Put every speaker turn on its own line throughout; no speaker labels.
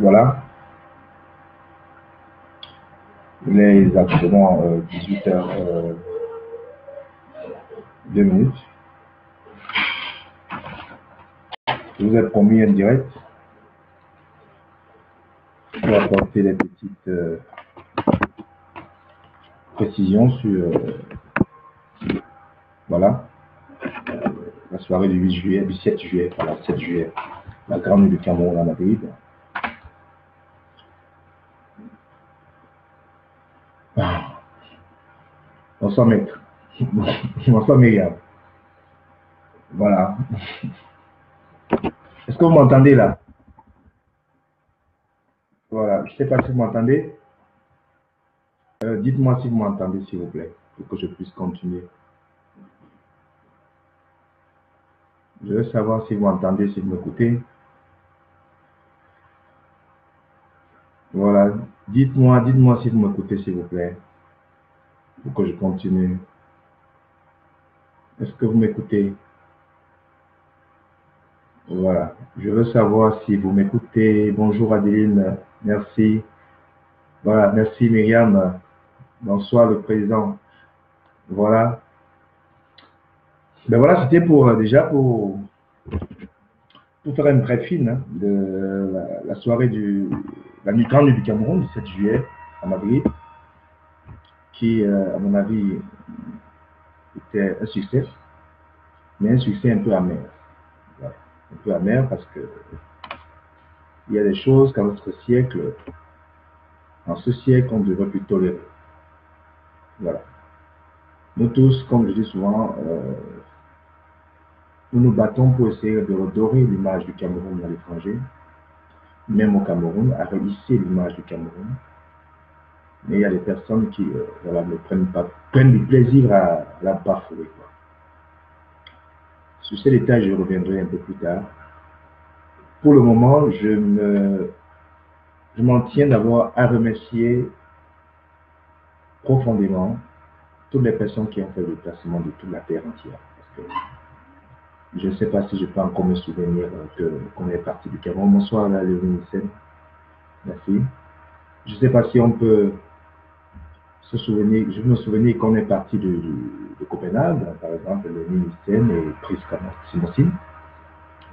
Voilà, il est exactement 18h 2 minutes. Je vous ai promis un direct pour apporter des petites précisions sur voilà, la soirée du 8 juillet, du 7 juillet, voilà, 7 juillet, la grande nuit du Cameroun à Madrid. Bonsoir maître. Bonsoir Myriam. Voilà. Est-ce que vous m'entendez là? Voilà, je ne sais pas si vous m'entendez. Dites-moi si vous m'entendez, s'il vous plaît, pour que je puisse continuer. Je veux savoir si vous m'entendez, si vous m'écoutez. Voilà, dites-moi si vous m'écoutez, s'il vous plaît, pour que je continue. Est-ce que vous m'écoutez? Voilà, je veux savoir si vous m'écoutez. Bonjour Adeline, merci. Voilà, merci Myriam. Bonsoir le président. Voilà. Ben voilà, c'était pour déjà pour faire une brève fine hein, de la soirée la nuit grande du Cameroun, du 7 juillet à Madrid, qui, à mon avis, était un succès, mais un succès un peu amer. Voilà. Un peu amer parce que il y a des choses qu'en notre siècle, en ce siècle, on devrait plus tolérer. Voilà. Nous tous, comme je dis souvent, nous nous battons pour essayer de redorer l'image du Cameroun à l'étranger, même au Cameroun, à relisser l'image du Cameroun. Mais il y a des personnes qui voilà, ne prennent du plaisir à la bafouer. Sur ces détails, je reviendrai un peu plus tard. Pour le moment, je m'en tiens d'abord à remercier profondément toutes les personnes qui ont fait le déplacement de toute la terre entière. Parce que je ne sais pas si je peux encore me souvenir qu'on est parti du Cameroun. Bonsoir, Léonie Nissen. Merci. Je ne sais pas si on peut se souvenir, je me souvenir qu'on est parti de Copenhague, par exemple, Léonie Nissen et Priska Simonsine,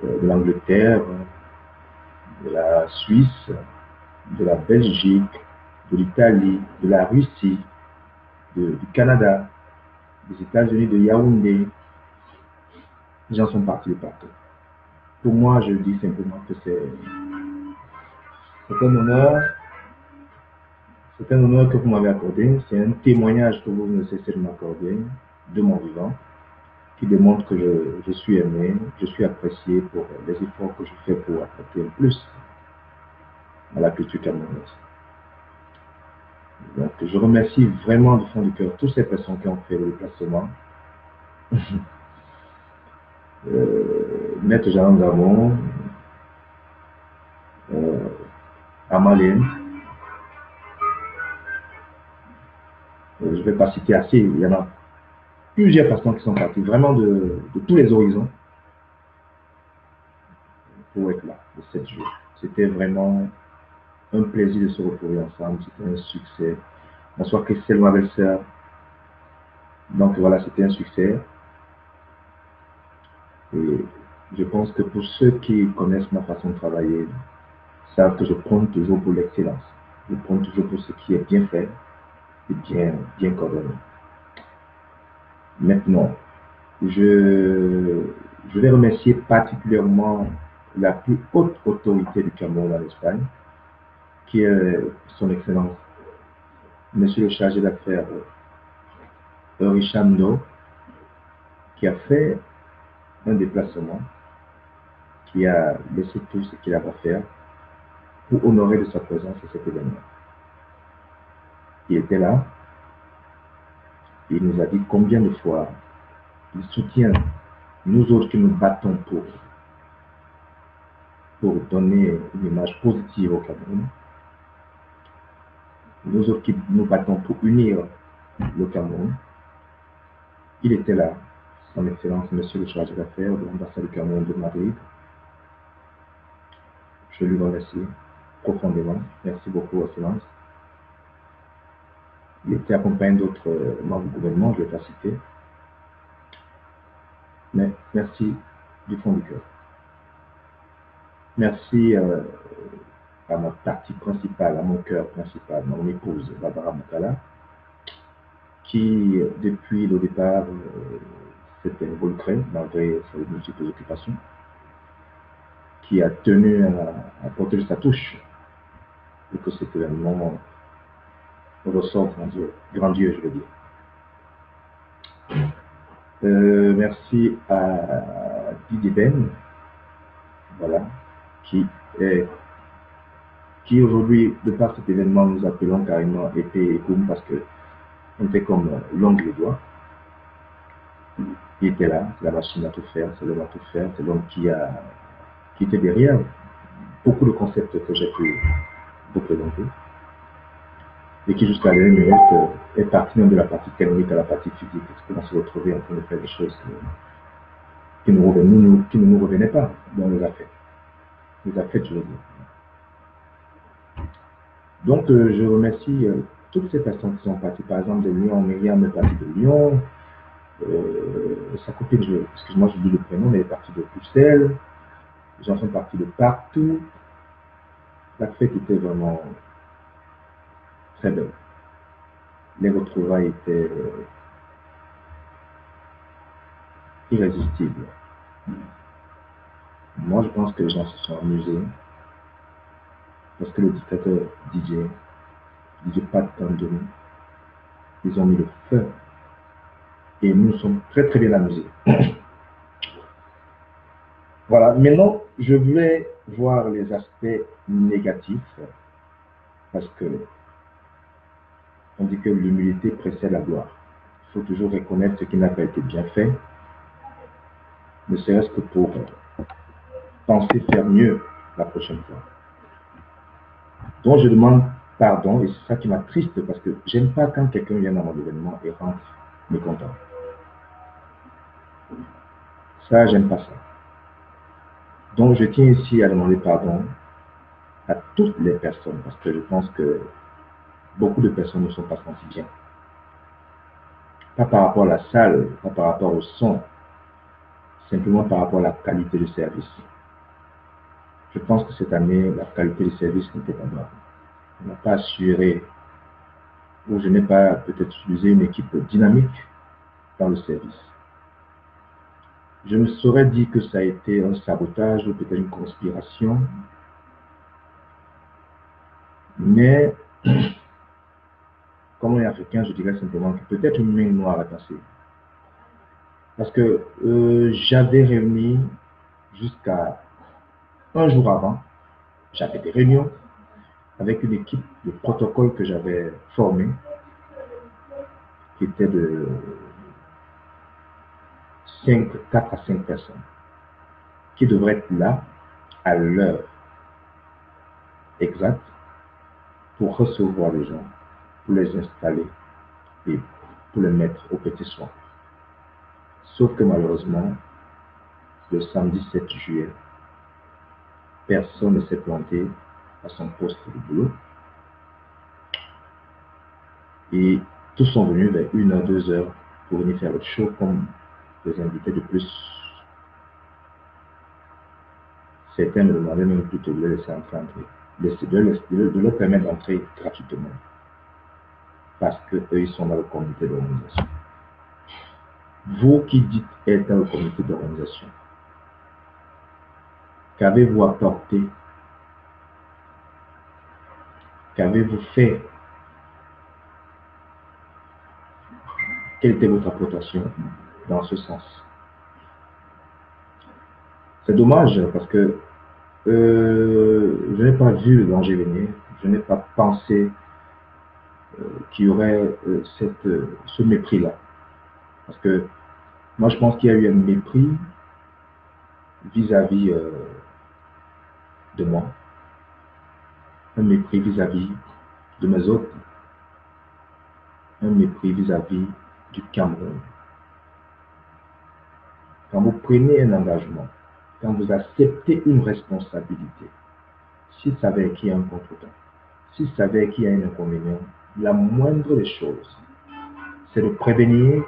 de l'Angleterre, de la Suisse, de la Belgique, de l'Italie, de la Russie, du Canada, des États-Unis, de Yaoundé. Les gens sont partis de partout. Pour moi, je dis simplement que c'est un honneur. C'est un honneur que vous m'avez accordé. C'est un témoignage que vous ne cessez de m'accorder de mon vivant, qui démontre que je suis aimé, je suis apprécié pour les efforts que je fais pour apporter un plus à la culture camerounaise. Donc, je remercie vraiment du fond du cœur toutes ces personnes qui ont fait le déplacement. Maître Jean Gamon, Amalien, je ne vais pas citer assez, il y en a plusieurs personnes qui sont parties vraiment de tous les horizons pour être là le 7 juillet. C'était vraiment un plaisir de se retrouver ensemble, c'était un succès. Bonsoir Christelle, ma belle-sœur. Donc voilà, c'était un succès. Et je pense que pour ceux qui connaissent ma façon de travailler, savent que je prône toujours pour l'excellence. Je prône toujours pour ce qui est bien fait et bien coordonné. Maintenant, je vais remercier particulièrement la plus haute autorité du Cameroun en Espagne, qui est son Excellence, Monsieur le chargé d'affaires Richando, qui a fait un déplacement, qui a laissé tout ce qu'il avait à faire pour honorer de sa présence à cet événement. Il était là, et il nous a dit combien de fois il soutient nous autres qui nous battons pour donner une image positive au Cameroun, nous autres qui nous battons pour unir le Cameroun. Il était là, son Excellence, Monsieur le chargé d'affaires de l'ambassade du Cameroun de Madrid. Je lui remercie. profondément. Merci beaucoup, Excellence. Il était accompagné d'autres membres du gouvernement, je ne vais pas citer. Mais merci du fond du cœur. Merci à ma partie principale, à mon cœur principal, mon épouse, Barbara Moukala, qui, depuis le départ, s'était involucrée malgré ses multiples occupations, qui a tenu à porter sa touche pour que cet événement ressorte grandiose, je veux dire. Merci à Didier Ben, voilà, qui aujourd'hui, de par cet événement, nous appelons carrément épée et Koum parce que on était comme l'ongle et doigt. Il était là, c'est la machine à tout faire, c'est l'homme à tout faire, c'est l'homme qui était derrière beaucoup de concepts que j'ai pu vous présenter et qui jusqu'à la dernière minute est parti même de la partie théorique à la partie physique, parce qu'on s'est retrouvé en train de faire des choses qui ne nous revenaient pas dans les affaires. Les affaires, je veux dire. Donc, je remercie toutes ces personnes qui sont parties, par exemple de Lyon. Myriam est partie de Lyon, sa copine, excuse-moi, j'oublie le prénom, mais elle est partie de Bruxelles, les gens sont partis de partout. La fête était vraiment très belle. Les retrouvailles étaient irrésistibles. Moi, je pense que les gens se sont amusés parce que le dictateur DJ Pat Tandoni, ils ont mis le feu et nous sommes très très bien amusés. Voilà, maintenant, je voulais voir les aspects négatifs parce que on dit que l'humilité précède la gloire. Il faut toujours reconnaître ce qui n'a pas été bien fait, ne serait-ce que pour penser faire mieux la prochaine fois. Donc je demande pardon et c'est ça qui m'attriste parce que j'aime pas quand quelqu'un vient dans mon événement et rentre mécontent. Ça, j'aime pas ça. Donc je tiens ici à demander pardon à toutes les personnes parce que je pense que beaucoup de personnes ne sont pas senties bien. Pas par rapport à la salle, pas par rapport au son, simplement par rapport à la qualité du service. Je pense que cette année, la qualité du service n'était pas bonne. On n'a pas assuré, ou je n'ai pas peut-être utilisé une équipe dynamique dans le service. Je ne saurais dire que ça a été un sabotage ou peut-être une conspiration, mais comme on est africain, je dirais simplement que peut-être une main noire est passée. Parce que j'avais réuni jusqu'à un jour avant, j'avais des réunions avec une équipe de protocole que j'avais formée, qui était de 4 à 5 personnes, qui devraient être là à l'heure exacte pour recevoir les gens, pour les installer et pour les mettre au petit soin. Sauf que malheureusement, le samedi 7 juillet, personne ne s'est planté à son poste de boulot. Et tous sont venus vers 1h, 2h pour venir faire le show comme des invités de plus. Certains me demandaient même plutôt de les laisser entrer, de leur permettre d'entrer gratuitement. Parce qu'eux, ils sont dans le comité d'organisation. Vous qui dites être dans le comité d'organisation, qu'avez-vous apporté? Qu'avez-vous fait? Quelle était votre apportation dans ce sens? C'est dommage parce que je n'ai pas vu le danger venir, je n'ai pas pensé qu'il y aurait ce mépris-là. Parce que moi, je pense qu'il y a eu un mépris vis-à-vis de moi, un mépris vis-à-vis de mes autres, un mépris vis-à-vis du Cameroun. Quand vous prenez un engagement, quand vous acceptez une responsabilité, s'il savait qu'il y a un contretemps, s'il savait qu'il y a un inconvénient, la moindre des choses, c'est de prévenir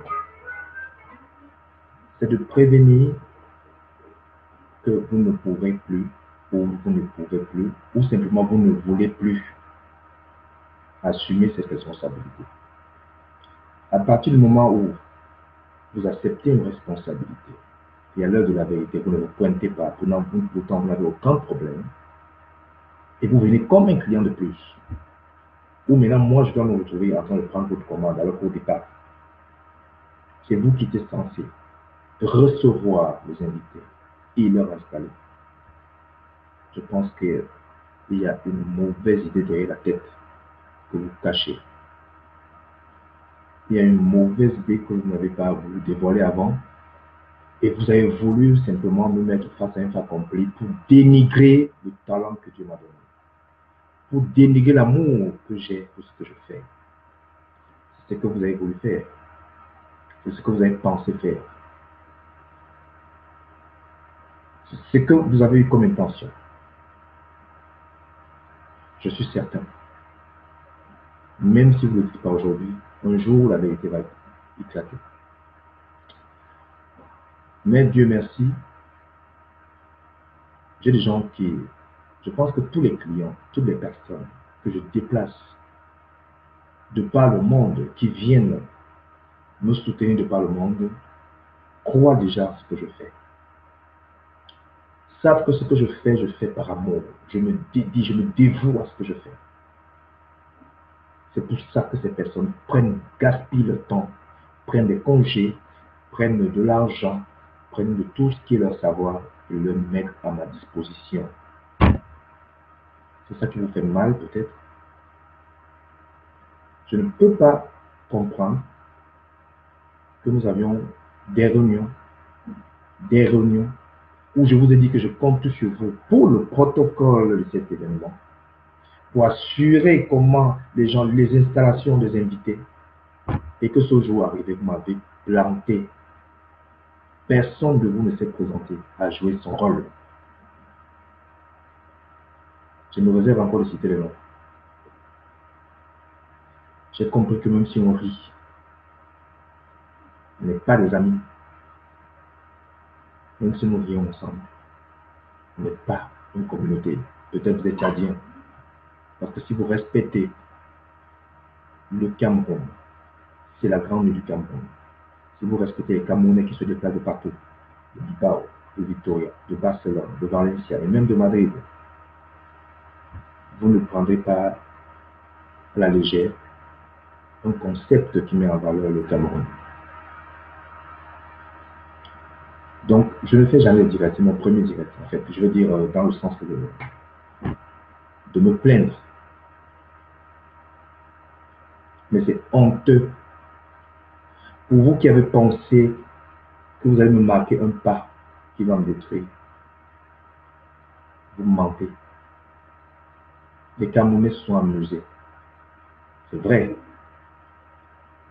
que vous ne pourrez plus, ou vous ne pouvez plus, ou simplement vous ne voulez plus assumer cette responsabilité. À partir du moment où vous acceptez une responsabilité, et à l'heure de la vérité, vous ne vous pointez pas, pourtant vous n'avez aucun problème, et vous venez comme un client de plus, ou maintenant moi je dois me retrouver en train de prendre votre commande, alors qu'au départ, c'est vous qui êtes censé recevoir les invités et leur installer. Je pense qu'il y a une mauvaise idée derrière la tête que vous cachez. Il y a une mauvaise idée que vous n'avez pas voulu dévoiler avant, et vous avez voulu simplement me mettre face à un fait accompli pour dénigrer le talent que Dieu m'a donné, pour dénigrer l'amour que j'ai pour ce que je fais. C'est ce que vous avez voulu faire, c'est ce que vous avez pensé faire, c'est ce que vous avez eu comme intention. Je suis certain, même si vous ne le dites pas aujourd'hui, un jour la vérité va éclater. Mais Dieu merci, j'ai des gens je pense que tous les clients, toutes les personnes que je déplace de par le monde, qui viennent me soutenir de par le monde, croient déjà ce que je fais. Savent que ce que je fais par amour. Je me dédie, je me dévoue à ce que je fais. C'est pour ça que ces personnes gaspillent le temps, prennent des congés, prennent de l'argent, prennent de tout ce qui est leur savoir et le mettent à ma disposition. C'est ça qui vous fait mal peut-être. Je ne peux pas comprendre que nous avions des réunions où je vous ai dit que je compte sur vous pour le protocole de cet événement, pour assurer comment les installations des invités, et que ce jour arrivé, vous m'avez planté. Personne de vous ne s'est présenté à jouer son rôle. Je me réserve encore de citer les noms. J'ai compris que même si on rit, on n'est pas des amis. Même si nous rions ensemble, on n'est pas une communauté. Peut-être vous êtes tchadien. Parce que si vous respectez le Cameroun, c'est la grande île du Cameroun. Si vous respectez les Camerounais qui se déplacent de partout, de Bilbao, de Victoria, de Barcelone, de Valencia et même de Madrid, vous ne prendrez pas à la légère un concept qui met en valeur le Cameroun. Donc, je ne fais jamais direct, c'est mon premier direct. En fait, je veux dire dans le sens de me plaindre. Mais c'est honteux. Pour vous qui avez pensé que vous allez me marquer un pas qui va me détruire, vous mentez. Les Camerounais se sont amusés. C'est vrai.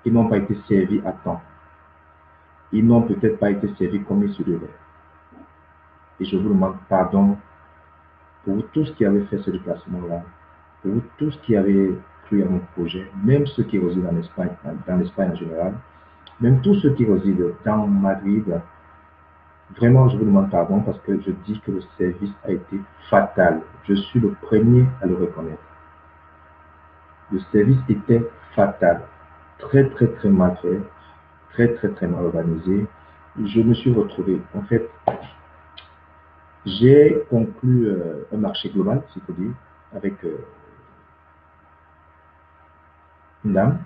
Ils n'ont pas été servis à temps. Ils n'ont peut-être pas été servis comme ils se devaient. Et je vous demande pardon pour vous tous qui avez fait ce déplacement-là, pour vous tous qui avez cru à mon projet, même ceux qui résident en Espagne, dans l'Espagne en général, même tous ceux qui résident dans Madrid. Vraiment, je vous demande pardon parce que je dis que le service a été fatal. Je suis le premier à le reconnaître. Le service était fatal. Très, très, très mal fait. Très, très, très mal organisé. Je me suis retrouvé, en fait, j'ai conclu un marché global, si faut dire, avec une dame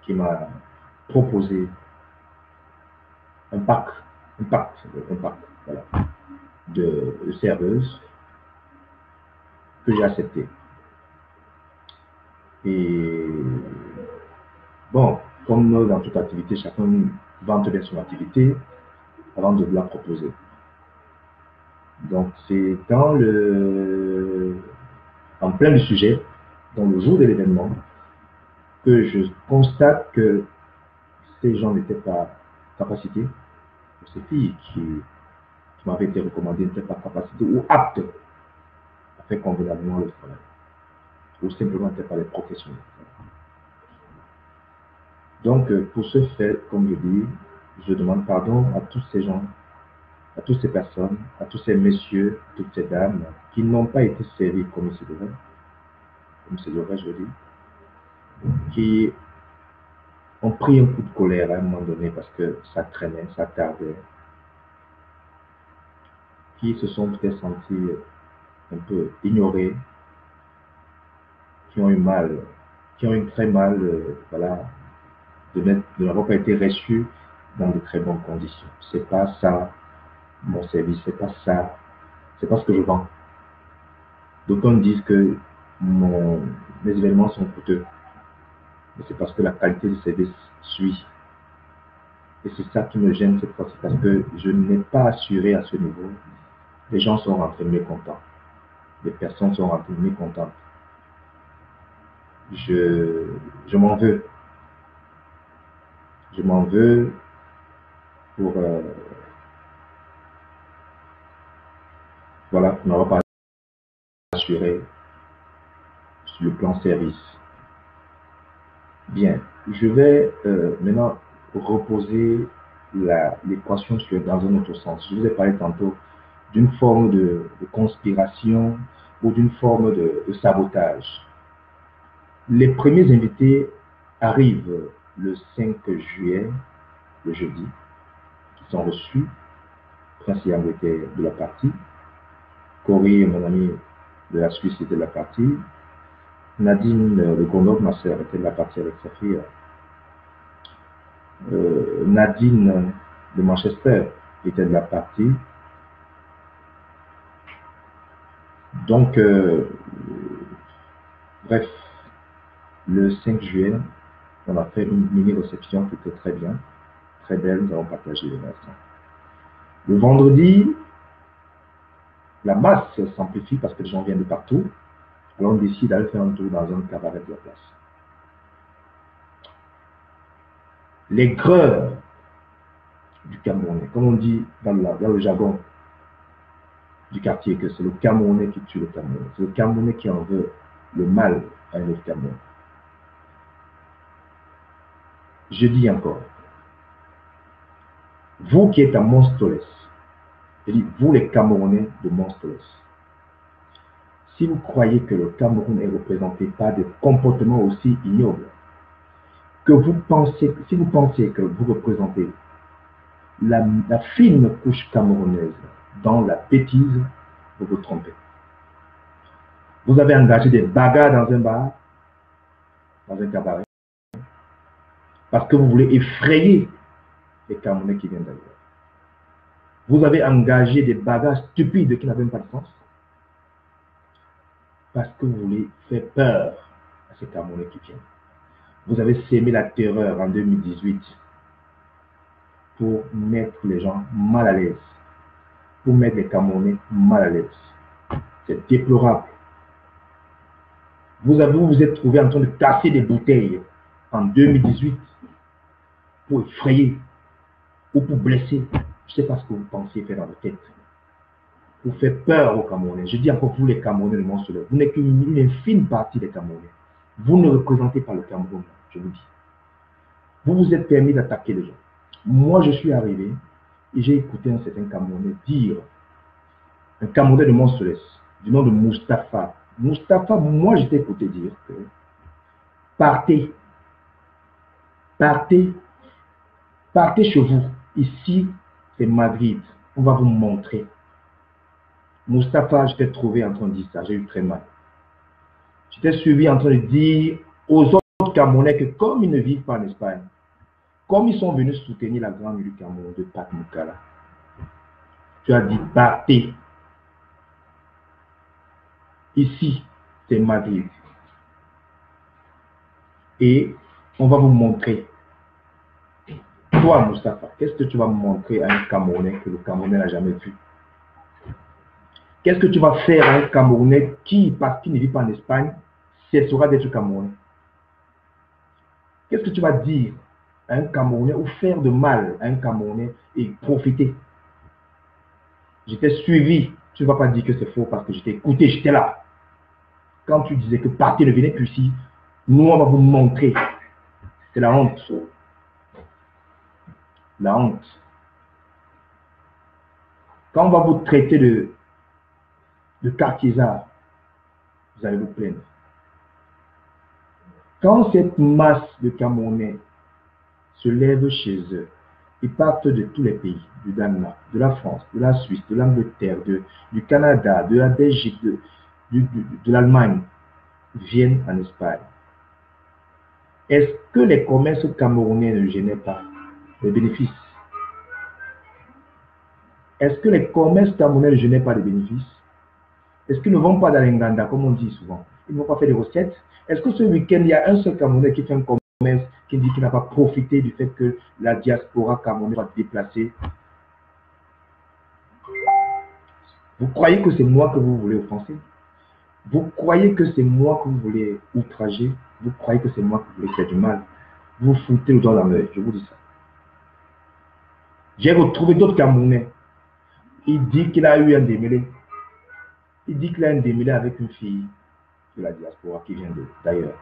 qui m'a proposé un pack, voilà, de serveuses que j'ai accepté. Et bon, comme dans toute activité, chacun vante bien son activité avant de la proposer. Donc c'est en plein du sujet, dans le jour de l'événement, que je constate que ces gens n'étaient pas capacités, ces filles qui m'avaient été recommandées n'étaient pas capacités ou aptes fait convenablement le travail. Ou simplement fait par les professionnels. Donc, pour ce fait, comme je dis, je demande pardon à tous ces gens, à toutes ces personnes, à tous ces messieurs, toutes ces dames qui n'ont pas été servis comme il se devrait, je dis, qui ont pris un coup de colère à un moment donné parce que ça traînait, ça tardait, qui se sont peut-être sentis un peu ignorés, qui ont eu mal, qui ont eu très mal, voilà, de n'avoir pas été reçus dans de très bonnes conditions. C'est pas ça mon service, c'est pas ça, c'est pas ce que je vends. D'autres disent que mes événements sont coûteux, mais c'est parce que la qualité du service suit. Et c'est ça qui me gêne cette fois-ci, parce que je n'ai pas assuré à ce niveau. Les gens sont rentrés mécontents. Les personnes sont rentrées mécontentes. Je m'en veux. Je m'en veux pour voilà, pour n'avoir pas assuré sur le plan service. Bien, je vais maintenant reposer l'équation dans un autre sens. Je vous ai parlé tantôt d'une forme de conspiration ou d'une forme de sabotage. Les premiers invités arrivent le 5 juillet, le jeudi, qui sont reçus. Prince Yango était de la partie. Corey, mon ami de la Suisse, était de la partie. Nadine de Grenoble, ma sœur, était de la partie avec sa fille. Nadine de Manchester était de la partie. Donc, bref, le 5 juillet, on a fait une mini-réception qui était très bien, très belle, nous avons partagé les instants. Le vendredi, la masse s'amplifie parce que les gens viennent de partout. Alors on décide d'aller faire un tour dans un cabaret de la place. Les greurs du Camerounais, comme on dit dans le jargon du quartier, que c'est le Camerounais qui tue le Camerounais. C'est le Camerounais qui en veut le mal à un autre Camerounais. Je dis encore, vous qui êtes à Monstoles, je dis vous les Camerounais de Monstoles, si vous croyez que le Cameroun est représenté par des comportements aussi ignobles, si vous pensez que vous représentez la fine couche camerounaise dans la bêtise, vous vous trompez. Vous avez engagé des bagarres dans un bar, dans un cabaret, parce que vous voulez effrayer les Camerounais qui viennent d'ailleurs. Vous avez engagé des bagarres stupides qui n'avaient pas de sens, parce que vous voulez faire peur à ces Camerounais qui viennent. Vous avez sémé la terreur en 2018 pour mettre les gens mal à l'aise, pour mettre les Camerounais mal à l'aise. C'est déplorable. Vous vous êtes trouvé en train de casser des bouteilles en 2018 pour effrayer ou pour blesser. Je ne sais pas ce que vous pensiez faire dans votre tête. Pour faire peur aux Camerounais. Je dis encore vous les Camerounais de Monstoles. Vous n'êtes qu'une infime partie des Camerounais. Vous ne représentez pas le Cameroun, je vous dis. Vous vous êtes permis d'attaquer les gens. Moi, je suis arrivé et j'ai écouté un certain Camerounais dire, un Camerounais de Monstoles, du nom de Mustapha. Mustapha, moi, j'étais écouté dire que partez chez vous. Ici, c'est Madrid. On va vous montrer. Mustapha, je t'ai trouvé en train de dire ça. J'ai eu très mal. Je t'ai suivi en train de dire aux autres Camerounais que comme ils ne vivent pas en Espagne, comme ils sont venus soutenir la grande du Cameroun de Pat Moukala, tu as dit partez. Ici, c'est Madrid. Et on va vous montrer. Toi, Mustapha, qu'est-ce que tu vas montrer à un Camerounais que le Camerounais n'a jamais vu? Qu'est-ce que tu vas faire à un Camerounais qui, parce qu'il ne vit pas en Espagne, cessera d'être Camerounais? Qu'est-ce que tu vas dire à un Camerounais ou faire de mal à un Camerounais et profiter? Je t'ai suivi Tu ne vas pas dire que c'est faux parce que je t'ai écouté, j'étais là. Quand tu disais que partez, ne venez plus ici, nous, on va vous montrer. C'est la honte. La honte. Quand on va vous traiter de quartier-art, vous allez vous plaindre. Quand cette masse de Camerounais se lève chez eux, ils partent de tous les pays, du Danemark, de la France, de la Suisse, de l'Angleterre, du Canada, de la Belgique, de l'Allemagne, viennent en Espagne. Est-ce que les commerces camerounais ne génèrent pas des bénéfices? Est-ce que les commerces camerounais ne génèrent pas des bénéfices? Est-ce qu'ils ne vont pas dans l'Inganda, comme on dit souvent? Ils ne vont pas faire des recettes? Est-ce que ce week-end, il y a un seul Camerounais qui fait un commerce, qui dit qu'il n'a pas profité du fait que la diaspora camerounaise va se déplacer? Vous croyez que c'est moi que vous voulez offenser? Vous croyez que c'est moi que vous voulez outrager? Vous croyez que c'est moi que vous voulez faire du mal? Vous foutez le doigt dans l'œil, je vous dis ça. J'ai retrouvé d'autres Camerounais. Il dit qu'il a eu un démêlé. Il dit qu'il a un démêlé avec une fille de la diaspora qui vient d'ailleurs.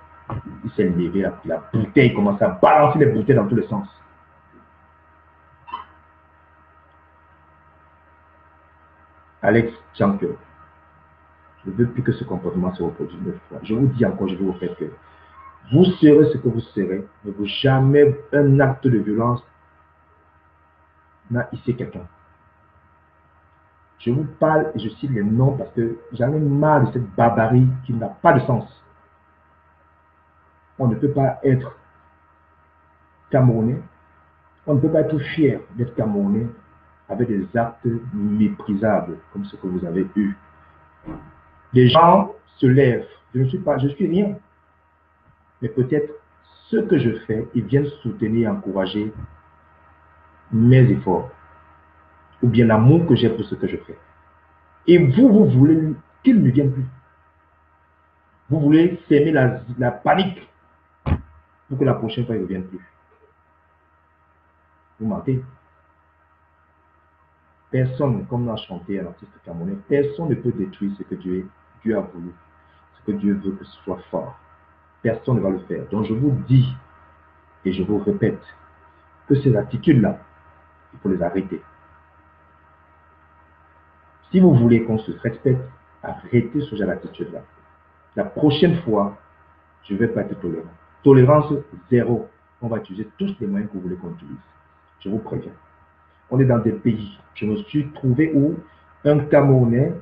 Il s'est levé, la bouteille commence à balancer les bouteilles dans tous les sens. Alex Champion, je ne veux plus que ce comportement se reproduise une fois. Je vous dis encore, je vais vous faire que vous serez ce que vous serez, mais vous jamais un acte de violence n'a hissé quelqu'un. Je vous parle et je cite les noms parce que j'en ai marre de cette barbarie qui n'a pas de sens. On ne peut pas être Camerounais, on ne peut pas être fier d'être Camerounais avec des actes méprisables comme ce que vous avez eu. Les gens se lèvent. Je suis rien. Mais peut-être ce que je fais, ils viennent soutenir et encourager mes efforts. Ou bien l'amour que j'ai pour ce que je fais. Et vous voulez qu'ils ne viennent plus. Vous voulez semer la panique pour que la prochaine fois, ils ne reviennent plus. Vous mentez. Personne, comme l'a chanté un artiste camerounais, personne ne peut détruire ce que Dieu a voulu, ce que Dieu veut que ce soit fort. Personne ne va le faire. Donc je vous dis, et je vous répète, que ces attitudes-là, il faut les arrêter. Si vous voulez qu'on se respecte, arrêtez ce genre d'attitude-là. La prochaine fois, je ne vais pas être tolérant. Tolérance zéro. On va utiliser tous les moyens que vous voulez qu'on utilise. Je vous préviens. On est dans des pays. Je me suis trouvé où un Camerounais,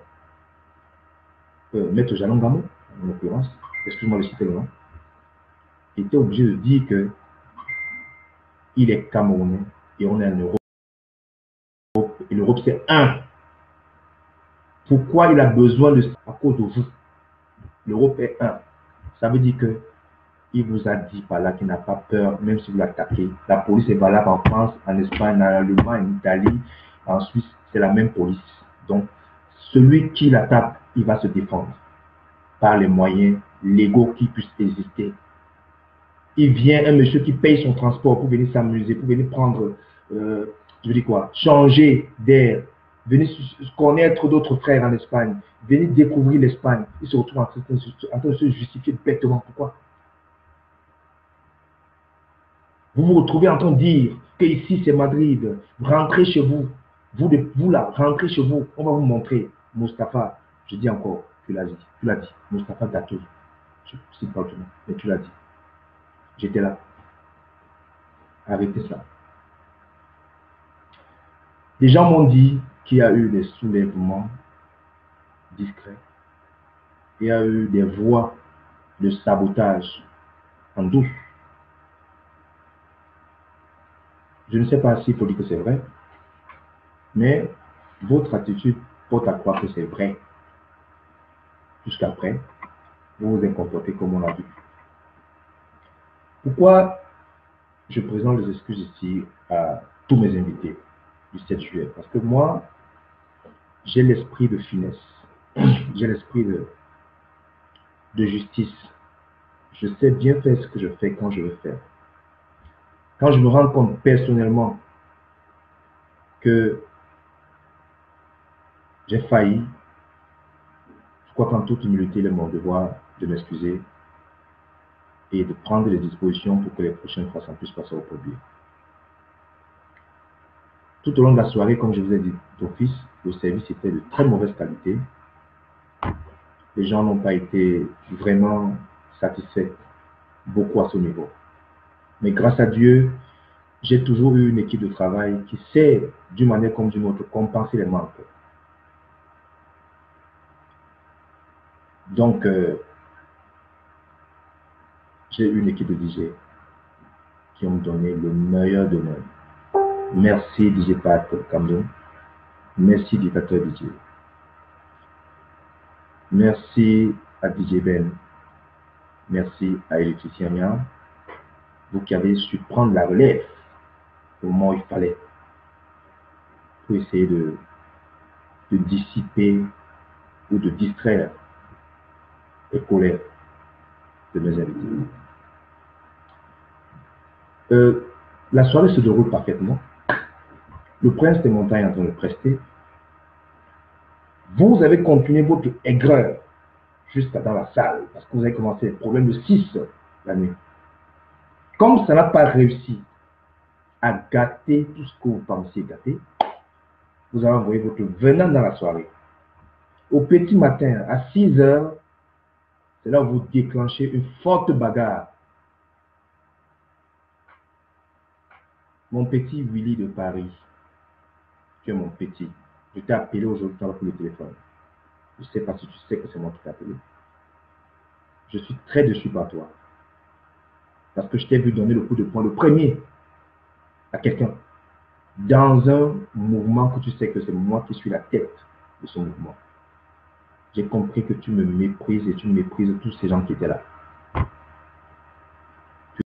Maître Jalon Gamo, en l'occurrence, excuse-moi de citer le nom, était obligé de dire que il est Camerounais et on est en Europe. Et l'Europe, c'est un. Pourquoi il a besoin de ça? À cause de vous. L'Europe est un. Ça veut dire que il vous a dit par là qu'il n'a pas peur, même si vous l'attaquez. La police est valable en France, en Espagne, en Allemagne, en Italie, en Suisse, c'est la même police. Donc, celui qui l'attaque, il va se défendre par les moyens légaux qui puissent exister. Il vient un monsieur qui paye son transport pour venir s'amuser, pour venir prendre, je dis quoi, changer d'air, venir connaître d'autres frères en Espagne, venir découvrir l'Espagne. Il se retrouve en train de se justifier bêtement. Pourquoi? Vous vous retrouvez en train de dire que ici c'est Madrid, rentrez chez vous. Vous là, rentrez chez vous, on va vous montrer. Mustapha, je dis encore, tu l'as dit, Mustapha Dato, je ne sais pas tout, mais tu l'as dit. J'étais là. Arrêtez ça. Les gens m'ont dit qu'il y a eu des soulèvements discrets. Il y a eu des voix de sabotage en douce. Je ne sais pas s'il faut dire que c'est vrai, mais votre attitude porte à croire que c'est vrai. Jusqu'après, vous vous êtes comporté comme on l'a vu. Pourquoi je présente les excuses ici à tous mes invités du 7 juillet? Parce que moi, j'ai l'esprit de finesse, j'ai l'esprit de justice. Je sais bien faire ce que je fais quand je veux faire. Quand je me rends compte personnellement que j'ai failli, crois qu'en toute humilité, il est mon devoir de m'excuser et de prendre les dispositions pour que les prochaines fois, ça ne puisse pas se reproduire. Tout au long de la soirée, comme je vous ai dit d'office, le service était de très mauvaise qualité. Les gens n'ont pas été vraiment satisfaits, beaucoup à ce niveau. Mais grâce à Dieu, j'ai toujours eu une équipe de travail qui sait, d'une manière comme d'une autre, compenser les manques. Donc, j'ai une équipe de DJ qui ont donné le meilleur de moi. Merci DJ Pat Cameroun. Merci dictateur DJ. Merci à DJ Ben. Merci à Électricien Mian. Vous qui avez su prendre la relève au moment où il fallait pour essayer de dissiper ou de distraire les colères de mes invités. La soirée se déroule parfaitement. Le prince des montagnes est en train de prester. Vous avez continué votre aigreur jusqu'à dans la salle parce que vous avez commencé le problème de 6 la nuit. Comme ça n'a pas réussi à gâter tout ce que vous pensiez gâter, vous avez envoyé votre venant dans la soirée. Au petit matin, à 6 heures, c'est là où vous déclenchez une forte bagarre. Mon petit Willy de Paris, tu es mon petit. Je t'ai appelé aujourd'hui pour le téléphone. Je ne sais pas si tu sais que c'est moi qui t'ai appelé. Je suis très déçu par toi. Parce que je t'ai vu donner le coup de poing, le premier, à quelqu'un. Dans un mouvement que tu sais que c'est moi qui suis la tête de ce mouvement. J'ai compris que tu me méprises et tu méprises tous ces gens qui étaient là. Tu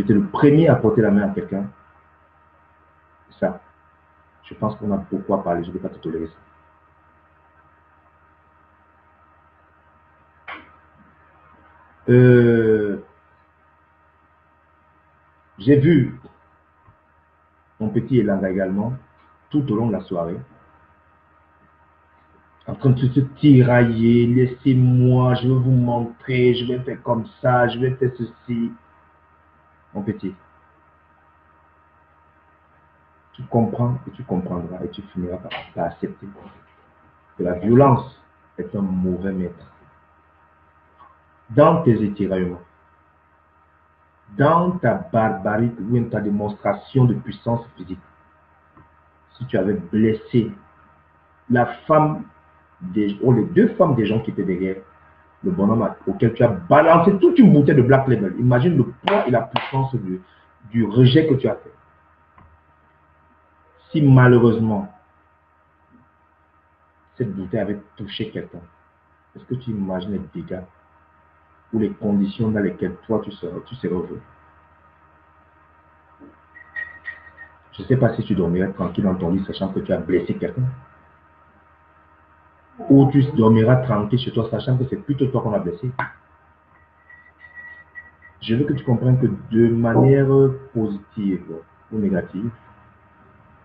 étais le premier à porter la main à quelqu'un. Ça, je pense qu'on a beaucoup à parler. Je ne vais pas te tolérer ça. J'ai vu mon petit Elanga également, tout au long de la soirée, en train de se tirailler, laissez-moi, je vais vous montrer, je vais faire comme ça, je vais faire ceci. Mon petit, tu comprends et tu comprendras et tu finiras par accepter que la violence est un mauvais maître. Dans tes étiraillements, dans ta barbarie ou ta démonstration de puissance physique, si tu avais blessé la femme ou les 2 femmes des gens qui étaient derrière le bonhomme auquel tu as balancé toute une bouteille de Black Label, imagine le poids et la puissance du rejet que tu as fait. Si malheureusement cette bouteille avait touché quelqu'un, est-ce que tu imagines les dégâts ou les conditions dans lesquelles toi tu serais heureux? Je ne sais pas si tu dormirais tranquille dans ton lit sachant que tu as blessé quelqu'un. Ou tu dormiras tranquille chez toi sachant que c'est plutôt toi qu'on a blessé. Je veux que tu comprennes que de manière positive ou négative,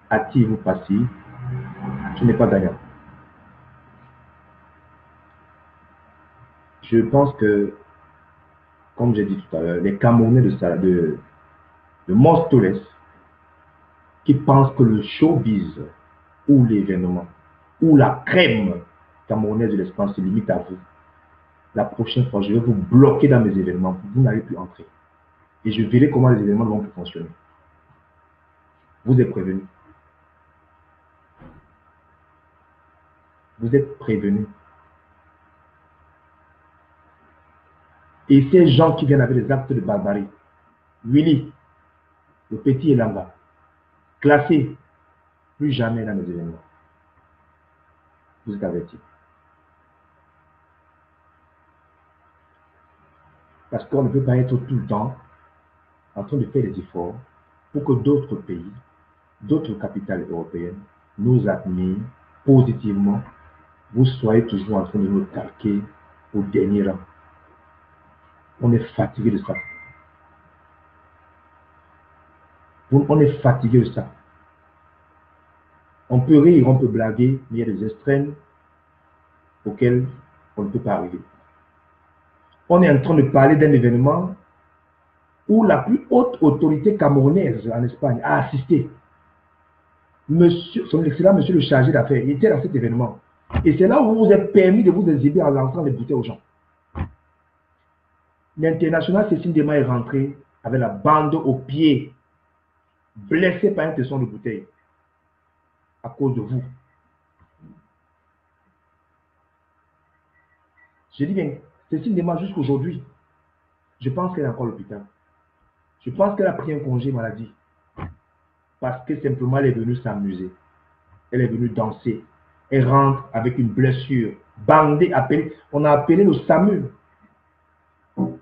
active ou passive, tu n'es pas gagnant. Je pense que, comme j'ai dit tout à l'heure, les Camerounais de Mostoles qui pensent que le showbiz ou l'événement ou la crème camerounaise de l'espace se limite à vous. La prochaine fois, je vais vous bloquer dans mes événements. Vous n'allez plus entrer. Et je verrai comment les événements vont fonctionner. Vous êtes prévenus. Vous êtes prévenus. Et ces gens qui viennent avec des actes de barbarie, Willy, le petit Elanga, classés, plus jamais dans mes événements. Vous êtes avertis. Parce qu'on ne peut pas être tout le temps en train de faire des efforts pour que d'autres pays, d'autres capitales européennes nous admirent positivement. Vous soyez toujours en train de nous calquer au dernier rang. On est fatigué de ça. On est fatigué de ça. On peut rire, on peut blaguer, mais il y a des extrêmes auxquels on ne peut pas arriver. On est en train de parler d'un événement où la plus haute autorité camerounaise en Espagne a assisté. Son excellent monsieur le chargé d'affaires, il était dans cet événement. Et c'est là où vous vous êtes permis de vous exhiber en lançant des bouteilles aux gens. L'international Cécile Dema est rentré avec la bande au pied, blessé par une tesson de bouteille, à cause de vous. Je dis bien, Cécile Dema jusqu'aujourd'hui, je pense qu'elle est encore à l'hôpital. Je pense qu'elle a pris un congé maladie. Parce que simplement elle est venue s'amuser. Elle est venue danser. Elle rentre avec une blessure, bandée, appelée. On a appelé le SAMU pour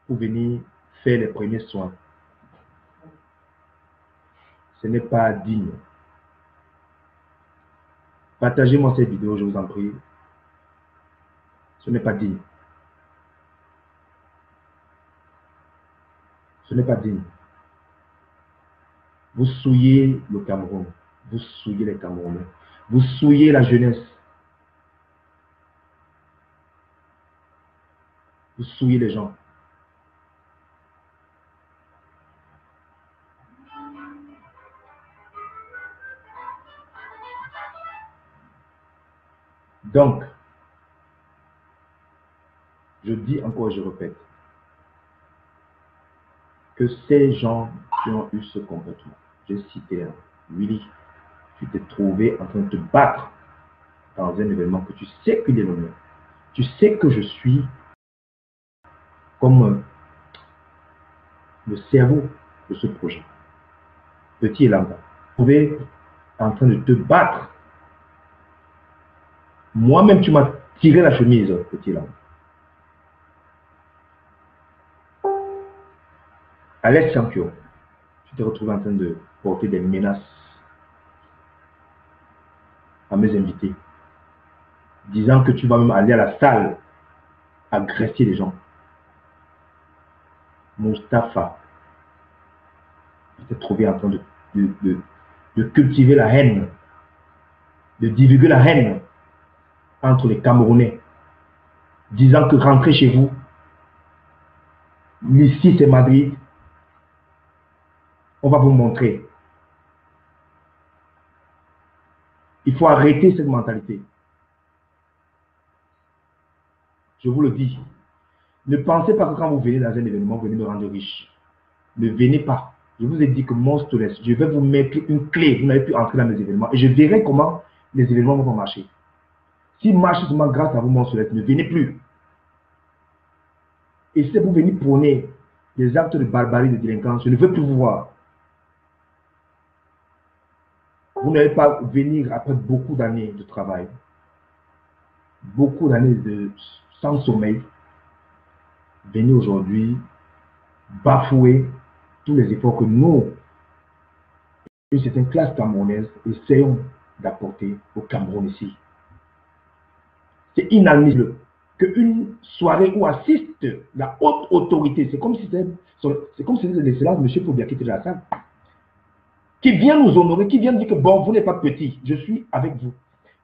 venir faire les premiers soins. Ce n'est pas digne. Partagez-moi cette vidéo, je vous en prie. Ce n'est pas digne. Ce n'est pas digne. Vous souillez le Cameroun. Vous souillez les Camerounais. Vous souillez la jeunesse. Vous souillez les gens. Donc, je dis encore et je répète, que ces gens qui ont eu ce comportement, j'ai cité Willy, tu t'es trouvé en train de te battre dans un événement que tu sais qu'il est le mien. Tu sais que je suis comme le cerveau de ce projet. Petit et lambda. Tu t'es trouvé en train de te battre. Moi-même, tu m'as tiré la chemise, petit et lambda. Alex Champion, tu t'es retrouvé en train de porter des menaces à mes invités, disant que tu vas même aller à la salle agresser les gens. Mustapha, tu t'es trouvé en train de cultiver la haine, de divulguer la haine entre les Camerounais, disant que rentrez chez vous, ici c'est Madrid, on va vous montrer. Il faut arrêter cette mentalité. Je vous le dis. Ne pensez pas que quand vous venez dans un événement, vous venez me rendre riche. Ne venez pas. Je vous ai dit que mon stress, je vais vous mettre une clé. Vous n'allez plus entrer dans mes événements. Et je verrai comment les événements vont marcher. S'ils marchent seulement grâce à vous, mon stress, ne venez plus. Et si vous venez prôner des actes de barbarie, de délinquance, je ne veux plus vous voir. Vous n'allez pas venir après beaucoup d'années de travail, beaucoup d'années sans sommeil, venir aujourd'hui bafouer tous les efforts que nous, une certaine classe camerounaise, essayons d'apporter au Cameroun ici. C'est inadmissible qu'une soirée où assiste la haute autorité, c'est comme si c'était l'excellence de M. Fobia qui était dans la salle, qui vient nous honorer, qui vient dire que bon, vous n'êtes pas petit, je suis avec vous.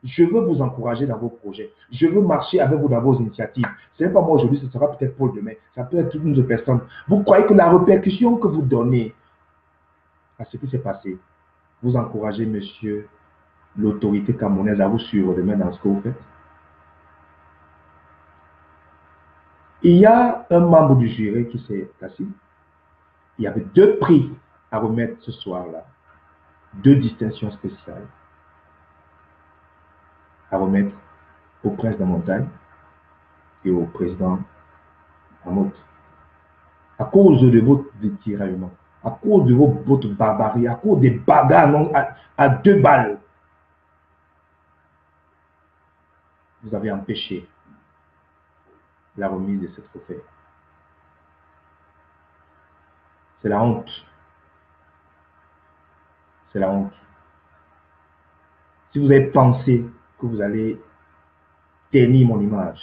Je veux vous encourager dans vos projets. Je veux marcher avec vous dans vos initiatives. Ce n'est pas moi aujourd'hui, ce sera peut-être Paul demain. Ça peut être toute une autre personne. Vous croyez que la répercussion que vous donnez à ce qui s'est passé, vous encouragez, monsieur, l'autorité camerounaise à vous suivre demain dans ce que vous faites? Il y a un membre du jury qui s'est assis. Il y avait 2 prix à remettre ce soir-là. 2 distinctions spéciales à remettre au prince de Montagne et au président Hamoud. À cause de votre tiraillement, à cause de votre barbarie, à cause des bagarres à 2 balles, vous avez empêché la remise de cette trophée. C'est la honte. C'est la honte. Si vous avez pensé que vous allez ternir mon image,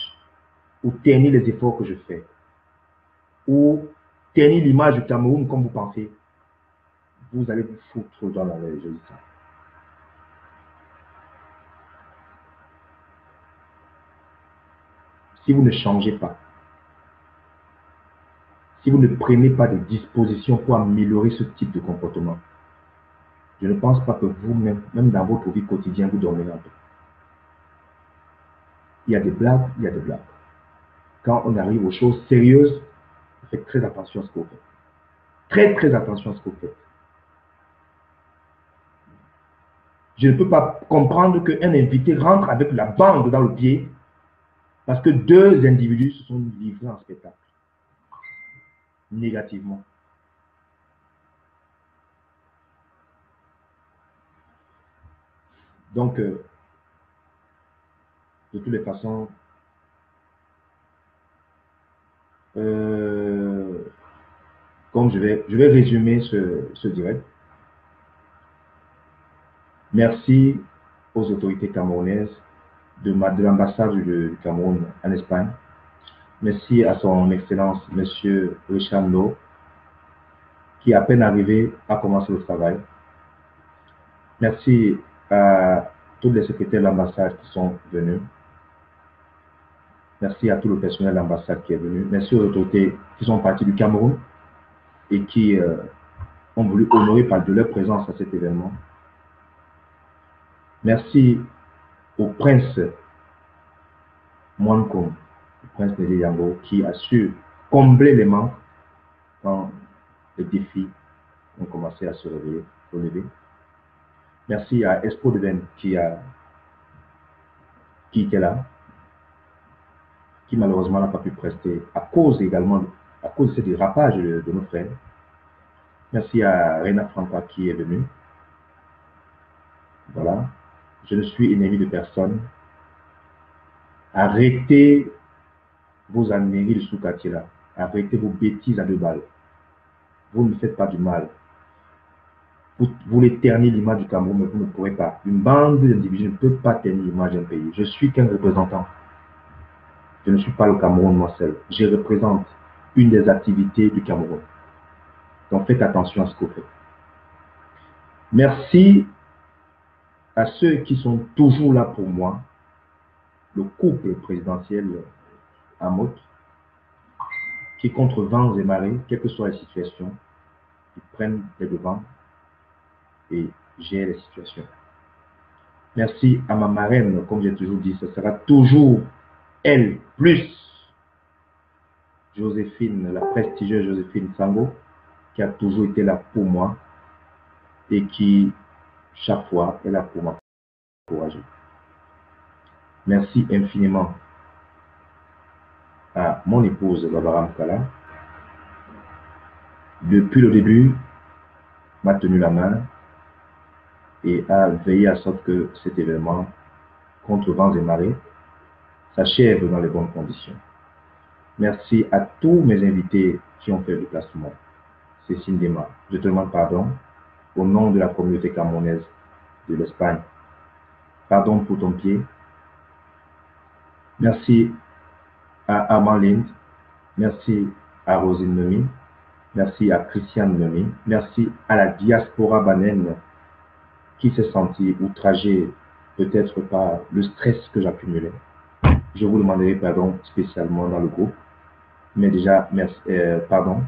ou ternir les efforts que je fais, ou ternir l'image du Cameroun comme vous pensez, vous allez vous foutre dans la veille, je dis ça. si vous ne changez pas, si vous ne prenez pas de dispositions pour améliorer ce type de comportement, je ne pense pas que vous-même, même dans votre vie quotidienne, vous dormez un peu. Il y a des blagues, il y a des blagues. Quand on arrive aux choses sérieuses, faites très attention à ce que vous faites. Très, très attention à ce que vous faites. Je ne peux pas comprendre qu'un invité rentre avec la bande dans le pied parce que deux individus se sont livrés en spectacle. Négativement. Donc, de toutes les façons, comme je vais résumer ce direct. Merci aux autorités camerounaises de l'ambassade du Cameroun en Espagne. Merci à son Excellence, M. Richard No, qui, à peine arrivé, a commencé le travail. Merci à tous les secrétaires de l'ambassade qui sont venus. Merci à tout le personnel de l'ambassade qui est venu. Merci aux autorités qui sont parties du Cameroun et qui ont voulu honorer par de leur présence à cet événement. Merci au prince Mwankom, le prince de Yango, qui a su combler les manques quand les défis ont commencé à se relever. Merci à Espo Deben qui était là, qui malheureusement n'a pas pu prester à cause de ce dérapage de nos frères. Merci à Rena Franca qui est venue. Voilà. Je ne suis ennemi de personne. Arrêtez vos âneries de sous-quartier là. Arrêtez vos bêtises à 2 balles. Vous ne faites pas du mal. Vous voulez ternir l'image du Cameroun, mais vous ne pourrez pas. Une bande d'individus ne peut pas ternir l'image d'un pays. Je suis qu'un représentant. Je ne suis pas le Cameroun moi seul. Je représente une des activités du Cameroun. Donc faites attention à ce que vous faites. Merci à ceux qui sont toujours là pour moi. Le couple présidentiel Amot, qui contre vents et marées, quelles que soient les situations, ils prennent les devants et gèrent les situations. Merci à ma marraine, comme j'ai toujours dit, ce sera toujours elle, plus Joséphine, la prestigieuse Joséphine Sango, qui a toujours été là pour moi et qui, chaque fois, est là pour m'encourager. Merci infiniment à mon épouse Barbara Mkala. Depuis le début, m'a tenu la main et a veillé à sorte que cet événement, contre vents et marées, s'achève dans les bonnes conditions. Merci à tous mes invités qui ont fait le déplacement. Cécile Dema, je te demande pardon au nom de la communauté camerounaise de l'Espagne. Pardon pour ton pied. Merci à Armand Lind. Merci à Rosine Nomi. Merci à Christiane Nomi. Merci à la diaspora banenne qui s'est sentie outragée peut-être par le stress que j'accumulais. Je vous demanderai pardon spécialement dans le groupe. Mais déjà, merci, pardon.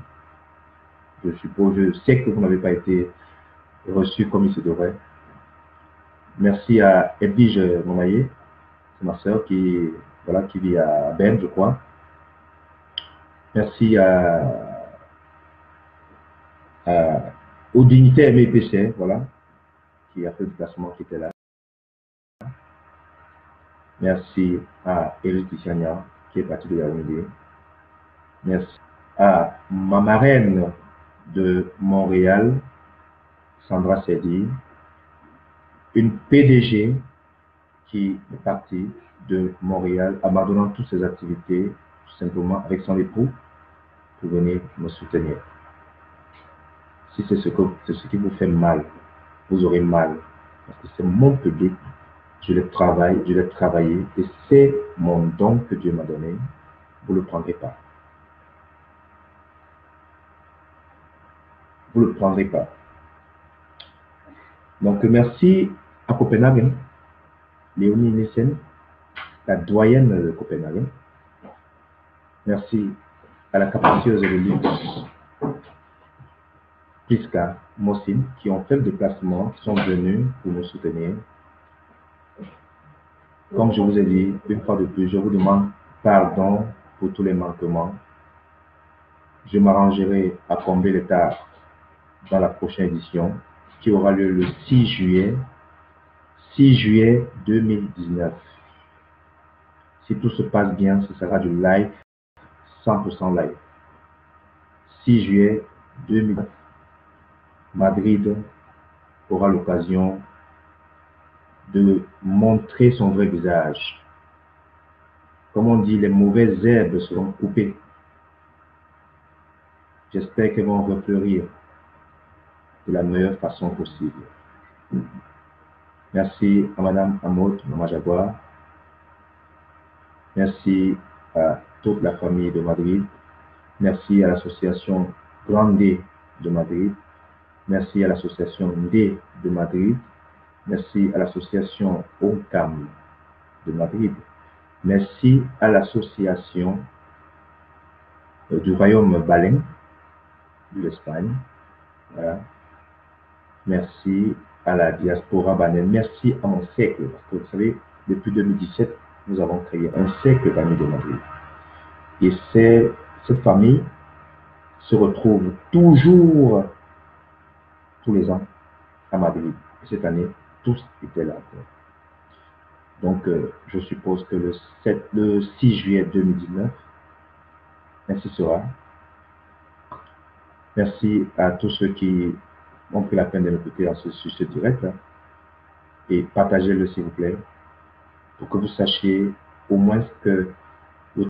Je sais que vous n'avez pas été reçu comme il se devrait. Merci à Edwige Momaye, c'est ma soeur qui vit à Berne, je crois. Merci aux dignitaires MPC, voilà, qui a fait le déplacement, qui était là. Merci à Eric Tichania, qui est parti de Yaoundé. Merci à ma marraine de Montréal, Sandra Sedi, une PDG qui est partie de Montréal, abandonnant toutes ses activités, tout simplement avec son époux, pour venir me soutenir. Si c'est ce qui vous fait mal, vous aurez mal. Parce que c'est mon public, je l'ai travaillé, et c'est mon don que Dieu m'a donné. Vous ne le prendrez pas. Vous ne le prendrez pas. Donc merci à Copenhague, Léonie Nissen, la doyenne de Copenhague. Merci à la capacieuse de luxe, Priska, Mossine, qui ont fait le déplacement, qui sont venus pour nous soutenir. Comme je vous ai dit, une fois de plus, je vous demande pardon pour tous les manquements. Je m'arrangerai à combler les tard dans la prochaine édition, qui aura lieu le 6 juillet 2019. Si tout se passe bien, ce sera du live, 100% live. 6 juillet 2009, Madrid aura l'occasion de montrer son vrai visage. Comme on dit, les mauvaises herbes seront coupées. J'espère qu'elles vont refleurir de la meilleure façon possible. Merci à Madame Amot, Maman Jaguar. Merci à toute la famille de Madrid. Merci à l'association Grande de Madrid. Merci à l'association D de Madrid. Merci à l'association OCAM de Madrid. Merci à l'association du Royaume Baleine de l'Espagne. Voilà. Merci à la diaspora baleine. Merci à mon cercle. Parce que vous savez, depuis 2017, nous avons créé un cercle d'amis de Madrid. Et cette famille se retrouve toujours tous les ans à Madrid. Et cette année, tous étaient là. Donc, je suppose que le 6 juillet 2019, ainsi sera. Merci à tous ceux qui ont pris la peine de m'écouter sur ce direct. Et partagez-le, s'il vous plaît, pour que vous sachiez au moins que le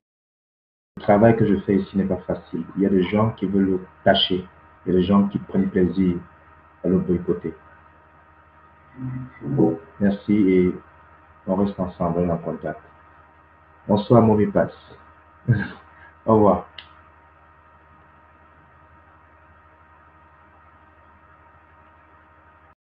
travail que je fais ici n'est pas facile. Il y a des gens qui veulent le cacher. Il y a des gens qui prennent plaisir à le boycotter. Merci et on reste ensemble en contact. Bonsoir, Movipass. Au revoir.